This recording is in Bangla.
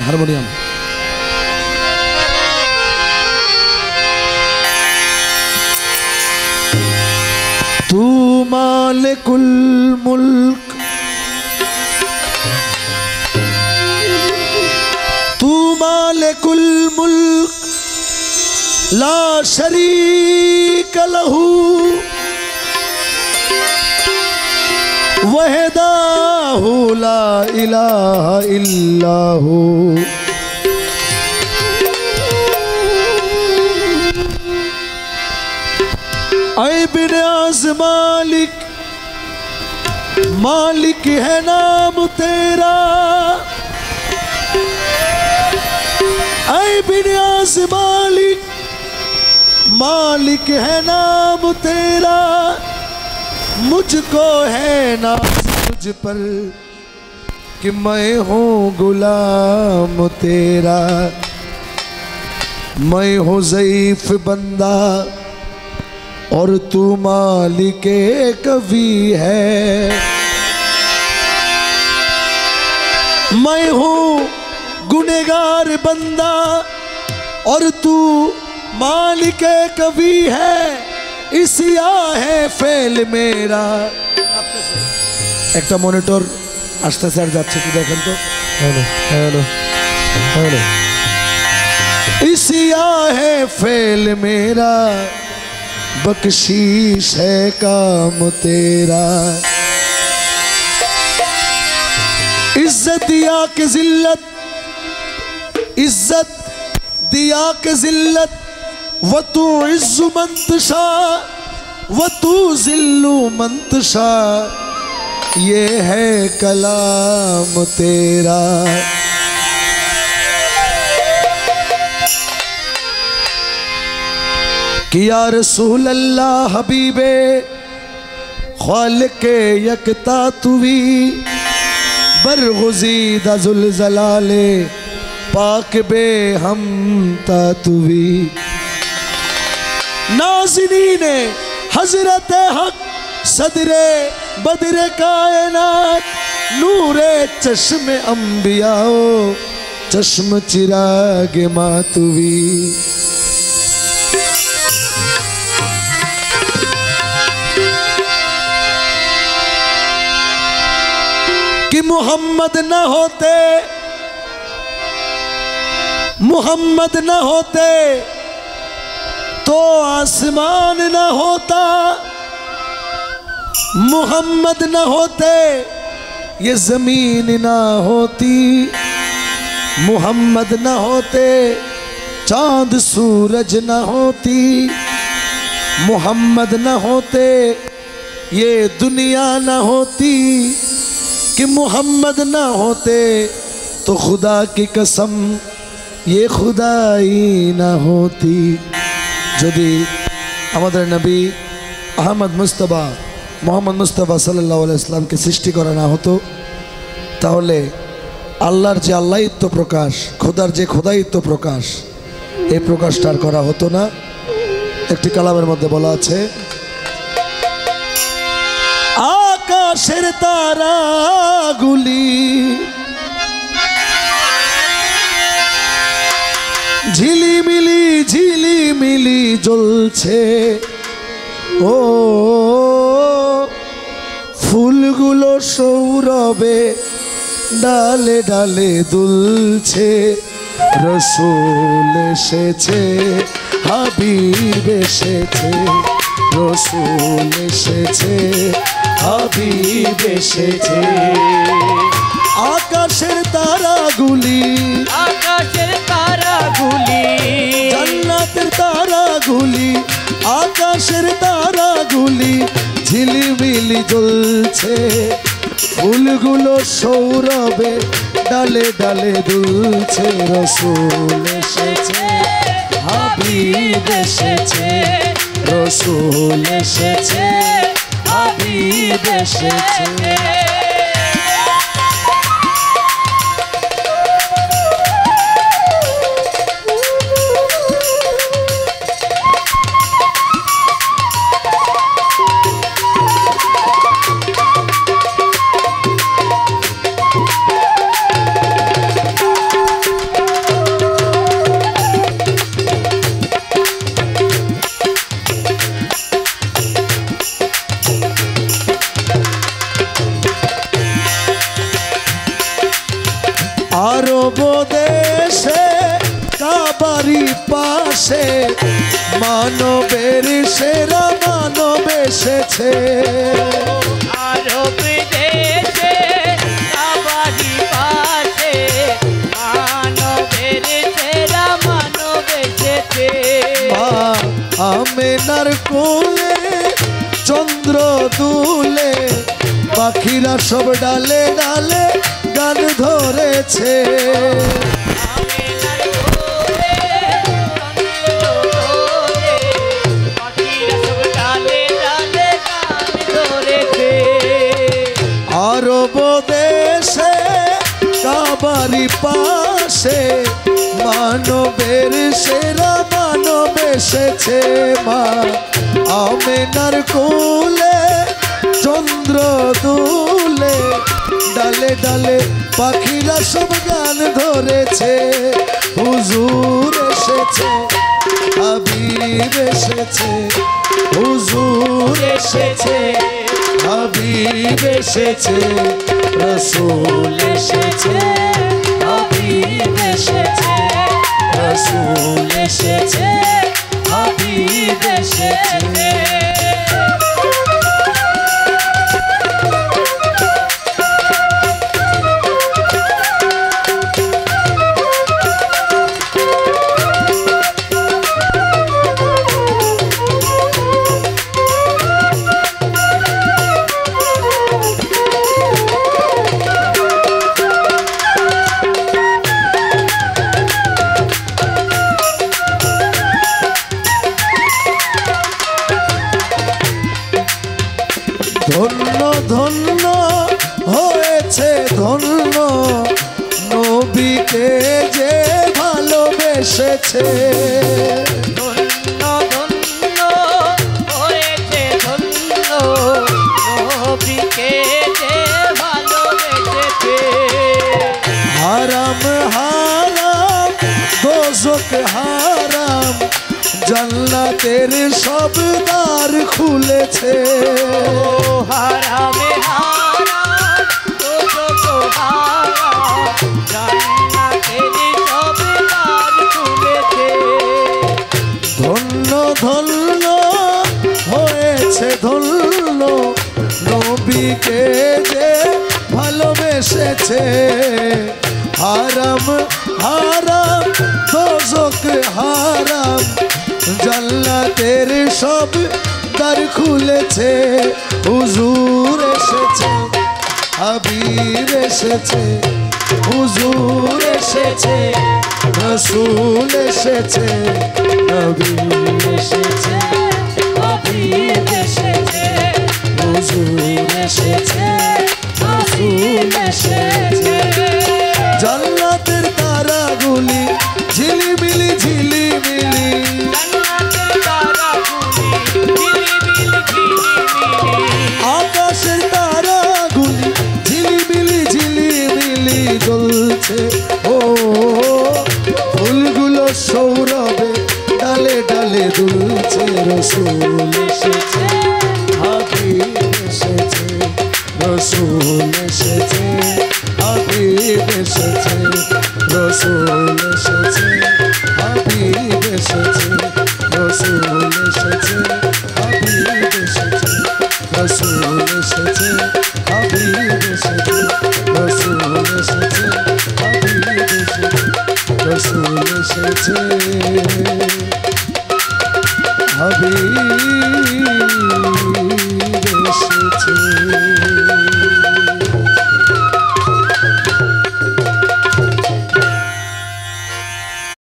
हारमोनियम। तू मालिकुल मुल्क, तू मालिकुल मुल्क ला शरीक लहू वहदाहु ला इलाहा इल्लाहु। ऐ बिन्यास मालिक, मालिक है नाम तेरा। ऐ बिन्यास मालिक, मालिक है नाम तेरा। मुझको है नाज़ तुझ पर कि मैं हूँ गुलाम तेरा। मैं हूँ ज़ईफ़ बंदा और तू मालिके कवी है। मैं हूँ गुनहगार बंदा और तू मालिके कवी है। इसिया है फेल मेरा। एक मॉनिटर आस्ते से जाच्छे तो देखें तो। Hello hello hello. इसिया है फेल मेरा, बख्शीश है काम तेरा। इज्जत दिया के जिल्लत, इज्जत दिया के जिल्लत। व तू इज्जु मंतशा व तू जिल्लु मंतशा। ये है कलाम तेरा। कि या रसूल अल्लाह हबीबे खालिके यकता तुवी। बरगुज़ीदा ज़ुलज़लाले पाक बे हम तातुवी। नाज़रीने हज़रत हक सदरे बदरे कायनात। नूरे चश्म अंबियाओ चश्म चिराग मातुवी। कि मोहम्मद न होते, मोहम्मद न होते तो आसमान न होता। मोहम्मद न होते ये जमीन न होती। मोहम्मद न होते चांद सूरज न होती। मोहम्मद न होते ये दुनिया न होती। कि मोहम्मद न होते तो खुदा की कसम ये खुदाई न होती। যদি আমাদের নবী আহমদ মুস্তাফা মোহাম্মদ মুস্তাফা সাল্লাল্লাহু আলাইহি সাল্লামকে সৃষ্টি করা না হতো তাহলে আল্লাহর যে আল্লাহিত্ব প্রকাশ, খোদার যে খোদাইত্ব প্রকাশ, এই প্রকাশটা আর করা হতো না। একটি কালামের মধ্যে বলা আছে, আকাশের তারাগুলি ঝিলিমিলি ঝিলিমিলি জ্বলছে। ও ফুলগুলো সৌরভে ডালে ডালে দুলছে। রসুল এসেছে, হাবিব এসেছে। রসুল এসেছে, হাবিব এসেছে। আকাশের তারাগুলি, আকাশের তারাগুলি, জান্নাতের তারাগুলি, আকাশের তারাগুলি ঝিলিমিলি জ্বলছে। ফুলগুলো সৌরভে ডালে ডালে দুলছে। রসুল এসেছে, হাবিব এসেছে। রসুল এসেছে, হাবিব এসেছে। আরব দেশে কাবারি পাশে মানবের সেরা মানব এসেছে। আরব দেশে কাবারি পাশে মানবের সেরা মানব এসেছে। মা আমেনার কোলে চন্দ্র দুলে পাখিরা সব ডালে ডালে গান ধরেছে। আরব দেশে কাবারি পাশে মানবের সেরা মানব এসেছে। মা আমেনার কোলে চন্দ্র দুলে ডালে ডালে পাখিরা সব গান ধরেছে। হুজুর এসেছে হাবিব এসেছে, হুজুর এসেছে হাবিব এসেছে, রসুল এসেছে হাবিব এসেছে, রসুল এসেছে হাবিব এসেছে। ধন্য ধন্য হয়েছে ধন্য নবীকে যে ভালোবেসেছে। ধন্য ধন্য হয়েছে ধন্য নবীকে যে ভালোবেসেছে। হারাম হারাম দোজখ হারাম জান্নাতের সব দ্বার খুলেছে। হারামে হারাম দোজখ হারাম জান্নাতের সব দ্বার খুলেছে। ধন্য ধন্য হয়েছে ধন্য নবীকে যে ভালোবেসেছে। হারাম হারাম দোজখ হারাম জান্নাতের সব দ্বার খুলেছে। হুজুর এসেছে হাবিব এসেছে, হুজুর এসেছে রসুল এসেছে, নবী এসেছে হাবিব এসেছে, হুজুর এসেছে রসুল এসেছে। জান্নাতের তারাগুলি ঝিলিমিলি ঝিলিমিলি, জান্নাতের তারাগুলি ঝিলিমিলি ঝিলিমিলি, আকাশের তারাগুলি ঝিলিমিলি ঝিলিমিলি জ্বলছে। ও ফুলগুলো সৌরভে ডালে ডালে দুলছে। রসুল এসেছে হাবিব এসেছে, রসুল এসেছে হাবিব এসেছে, রসুল এসেছে হাবিব এসেছে, রসুল এসেছে হাবিব এসেছে, রসুল এসেছে হাবিব এসেছে, রসুল এসেছে হাবিব এসেছে, রসুল এসেছে হাবিব